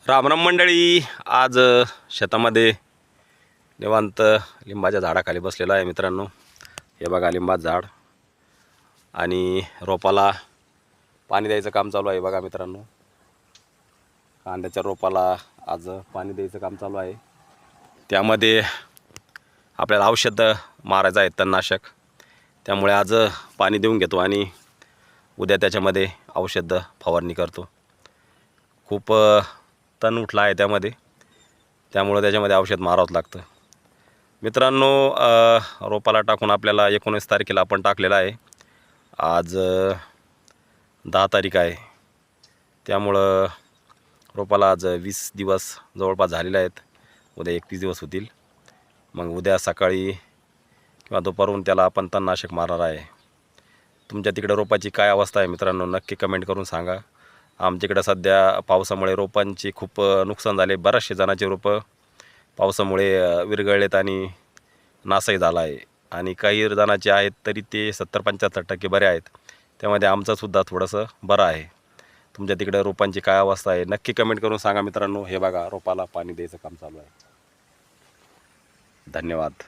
रामराम मंडळी, आज शेतामध्ये निवांत लिंबाच्या झाडाखाली बसलेलो आहे मित्रांनो. हे बघा लिंबाचं झाड आणि रोपाला पाणी द्यायचं काम चालू आहे. बघा मित्रांनो, कांद्याच्या रोपाला आज पाणी द्यायचं काम चालू आहे. त्यामध्ये आपल्याला औषध मारायचं आहे, तणनाशक. त्यामुळे आज पाणी देऊन घेतो आणि उद्या त्याच्यामध्ये औषध फवारणी करतो. खूप तण उठला आहे त्यामुळे त्याच्यामध्ये औषध मारावंच लागतं मित्रांनो. रोपाला टाकून आपल्याला 19 तारखेला आपण टाकलेला आहे. आज 10 तारीख आहे. त्यामुळं रोपाला आज 20 दिवस जवळपास झालेले आहेत. उद्या 31 दिवस होतील. मग उद्या सकाळी किंवा दुपारून त्याला आपण तणनाशक मारणार आहे. तुमच्या तिकडे रोपाची काय अवस्था आहे मित्रांनो, नक्की कमेंट करून सांगा. आमच्याकडे सध्या पावसामुळे रोपांची खूप नुकसान झाले. बऱ्याचशे जणांचे रोपं पावसामुळे विरघळलेत आणि नासही झाला आहे. आणि काही जणांचे आहेत तरी ते 70-75% बरे आहेत. त्यामध्ये आमचंसुद्धा थोडंसं बरं आहे. तुमच्या तिकडे रोपांची काय अवस्था आहे नक्की कमेंट करून सांगा मित्रांनो. हे बघा रोपाला पाणी द्यायचं काम चालू आहे. धन्यवाद.